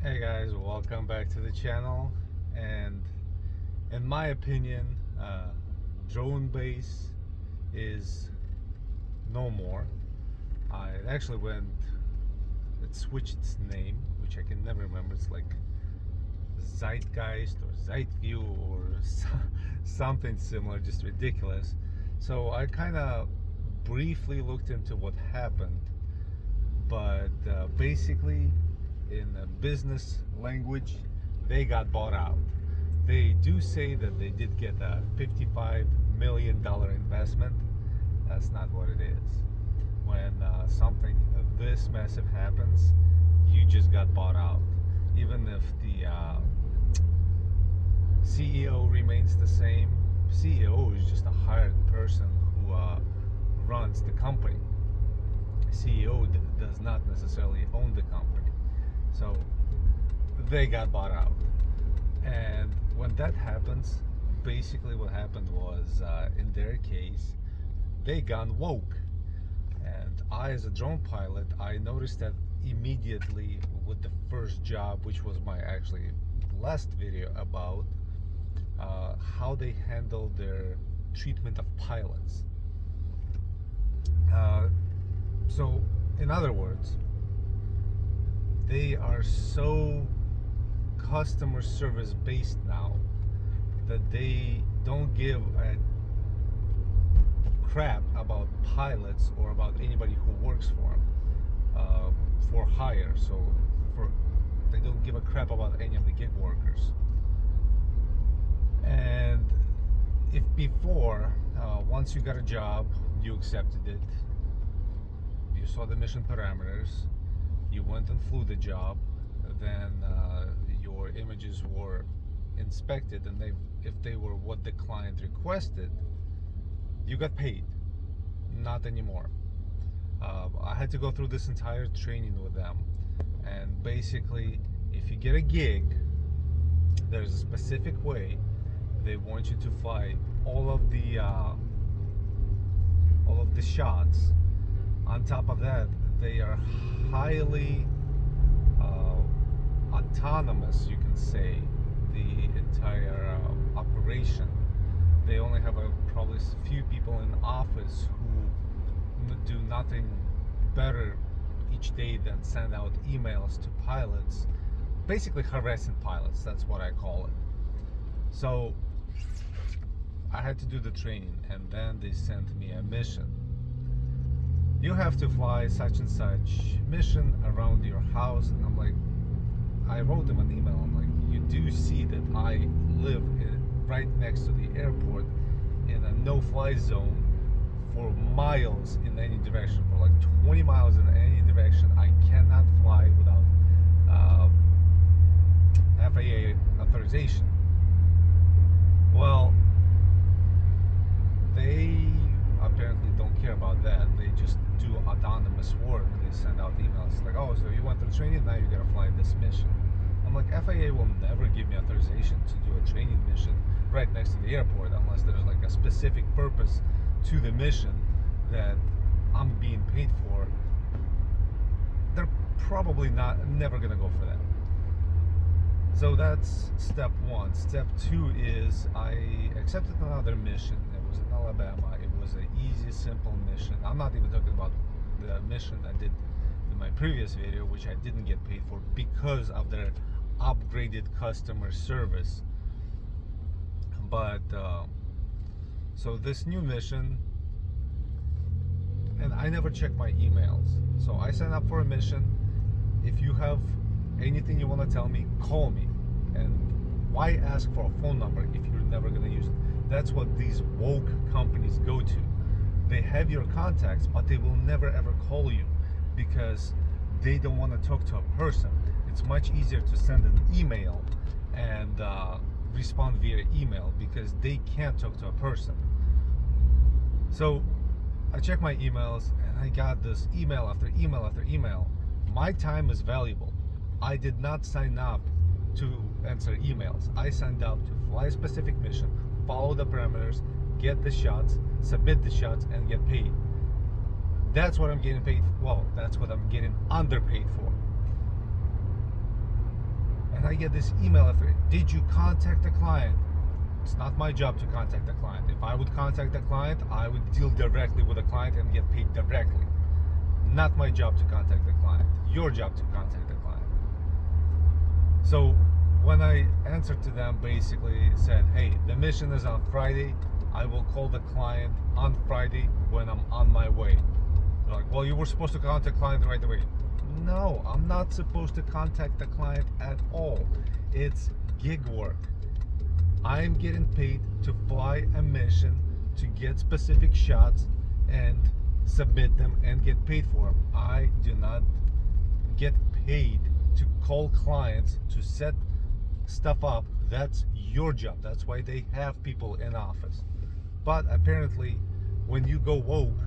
Hey guys, welcome back to the channel. And in my opinion, DroneBase is no more. It actually it switched its name, which I can never remember. It's like Zeitgeist or Zeitview or something similar, just ridiculous. So I kind of briefly looked into what happened, but basically, in business language, they got bought out. They do say that they did get a $55 million investment. That's not what it is. When something this massive happens, you just got bought out. Even if the CEO remains the same, CEO is just a hired person who runs the company. CEO does not necessarily own the company. So they got bought out. And when that happens, basically what happened was, in their case, they gone woke. And I, as a drone pilot, I noticed that immediately with the first job, which was my actually last video about how they handle their treatment of pilots. So, in other words, they are so customer service based now that they don't give a crap about pilots or about anybody who works for them for hire. So they don't give a crap about any of the gig workers. And if before, once you got a job, you accepted it, you saw the mission parameters, you went and flew the job, then your images were inspected, and if they were what the client requested, you got paid. Not anymore. I had to go through this entire training with them, and basically, if you get a gig, there's a specific way they want you to fly all of the shots. On top of that, they are highly autonomous, you can say, the entire operation. They only have probably a few people in the office who do nothing better each day than send out emails to pilots, basically harassing pilots. That's what I call it. So I had to do the training, and then they sent me a mission. You have to fly such and such mission around your house. And I'm like, I wrote them an email. I'm like, you do see that I live right next to the airport in a no-fly zone for miles in any direction, for like 20 miles in any direction. I cannot fly without FAA authorization. Well, they apparently don't care about that. They just do autonomous work. They send out emails like, oh, so you went through training, now you gotta fly this mission. I'm like, FAA will never give me authorization to do a training mission right next to the airport unless there's like a specific purpose to the mission that I'm being paid for. They're probably never gonna go for that. So that's step one. Step two is I accepted another mission. It was in Alabama. It was an easy, simple mission. I'm not even talking about the mission I did in my previous video, which I didn't get paid for because of their upgraded customer service. But so this new mission, and I never check my emails. So I sign up for a mission. If you have anything you want to tell me, call me. And why ask for a phone number if you're never going to use it? That's what these woke companies go to. They have your contacts, but they will never ever call you because they don't want to talk to a person. It's much easier to send an email and respond via email because they can't talk to a person. So I check my emails and I got this email after email after email. My time is valuable. I did not sign up to answer emails. I signed up to fly a specific mission, follow the parameters, get the shots, submit the shots, and get paid. That's what I'm getting paid for. Well, that's what I'm getting underpaid for. I get this email after, did you contact the client? It's not my job to contact the client. If I would contact the client, I would deal directly with the client and get paid directly. Not my job to contact the client. Your job to contact the client. So when I answered to them, basically said, hey, the mission is on Friday. I will call the client on Friday when I'm on my way. They're like, well, you were supposed to contact the client right away. No, I'm not supposed to contact the client at all. It's gig work. I'm getting paid to fly a mission, to get specific shots and submit them and get paid for them. I do not get paid to call clients to set stuff up. That's your job. That's why they have people in office. But apparently when you go woke,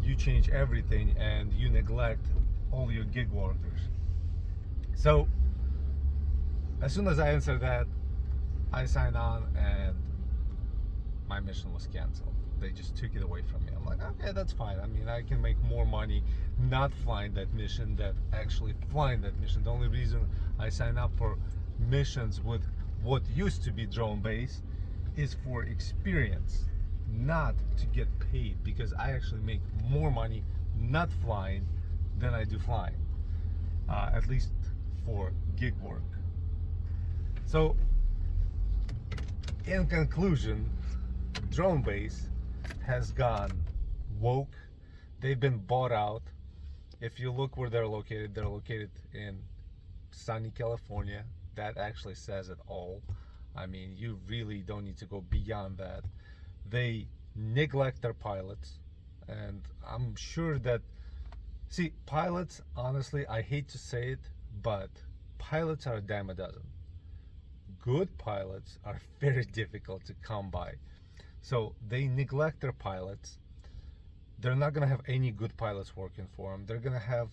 you change everything and you neglect all your gig workers. So as soon as I answered that, I signed on and my mission was canceled. They just took it away from me. I'm like, okay, that's fine. I mean, I can make more money not flying that mission than actually flying that mission. The only reason I signed up for missions with what used to be DroneBase is for experience, not to get paid, because I actually make more money not flying than I do flying, at least for gig work. So in conclusion, DroneBase has gone woke. They've been bought out. If you look where they're located in sunny California. That actually says it all. I mean, you really don't need to go beyond that. They neglect their pilots, and I'm sure that, see, pilots, honestly, I hate to say it, but pilots are a dime a dozen. Good pilots are very difficult to come by. So they neglect their pilots. They're not going to have any good pilots working for them. They're going to have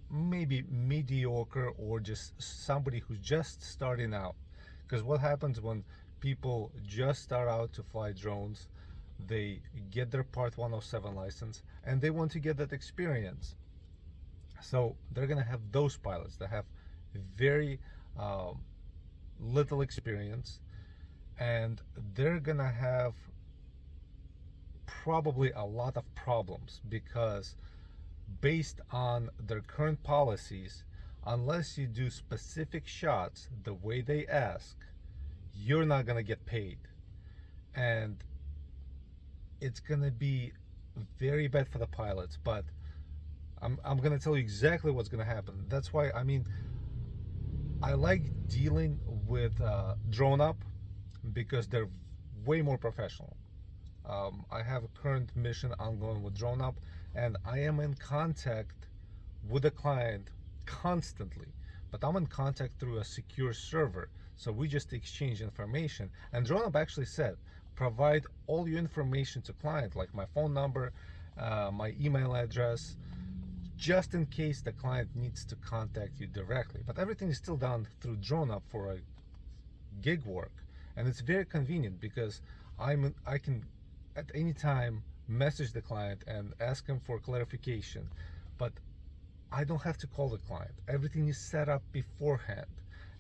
maybe mediocre or just somebody who's just starting out. Because what happens when people just start out to fly drones, they get their Part 107 license and they want to get that experience. So they're going to have those pilots that have very little experience, and they're going to have probably a lot of problems, because based on their current policies, unless you do specific shots the way they ask, you're not going to get paid. And it's going to be very bad for the pilots. But I'm going to tell you exactly what's going to happen. That's why, I mean, I like dealing with DroneUp, because they're way more professional. I have a current mission ongoing with DroneUp, and I am in contact with the client constantly, but I'm in contact through a secure server, so we just exchange information. And DroneUp actually said, provide all your information to client, like my phone number, my email address, just in case the client needs to contact you directly. But everything is still done through DroneUp for a gig work, and it's very convenient, because I can at any time message the client and ask him for clarification, but I don't have to call the client. Everything is set up beforehand.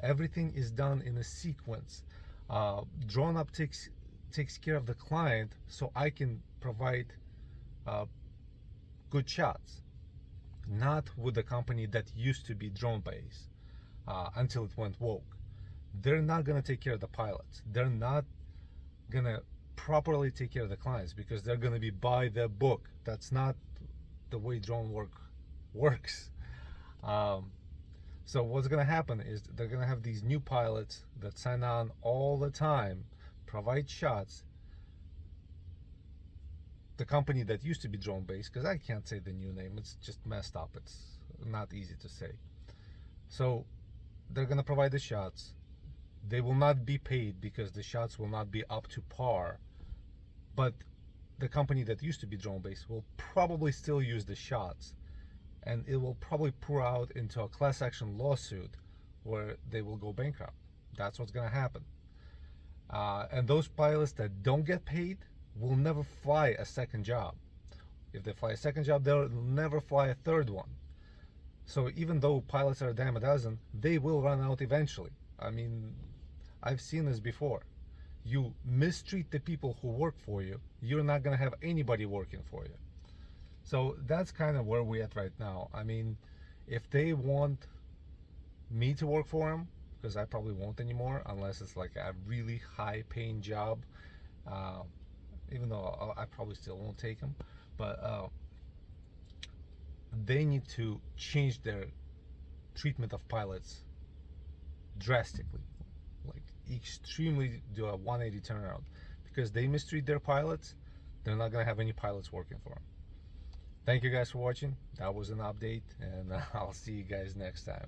Everything is done in a sequence. DroneUp takes care of the client, so I can provide good shots. Not with the company that used to be DroneBase until it went woke. They're not gonna take care of the pilots. They're not gonna properly take care of the clients, because they're gonna be by the book. That's not the way drone work works. So what's gonna happen is they're gonna have these new pilots that sign on all the time, provide shots. The company that used to be DroneBase, because I can't say the new name, it's just messed up, it's not easy to say. So they're gonna provide the shots. They will not be paid, because the shots will not be up to par, but the company that used to be DroneBase will probably still use the shots, and it will probably pour out into a class action lawsuit where they will go bankrupt. That's what's gonna happen. And those pilots that don't get paid will never fly a second job. If they fly a second job, they'll never fly a third one. So even though pilots are a dime a dozen, they will run out eventually. I mean, I've seen this before. You mistreat the people who work for you, you're not gonna have anybody working for you. So that's kind of where we're at right now. I mean, if they want me to work for them, because I probably won't anymore unless it's like a really high paying job, uh, even though I probably still won't take them, but they need to change their treatment of pilots drastically, like extremely do a 180 turnaround, because they mistreat their pilots. They're not gonna have any pilots working for them. Thank you guys for watching. That was an update, and I'll see you guys next time.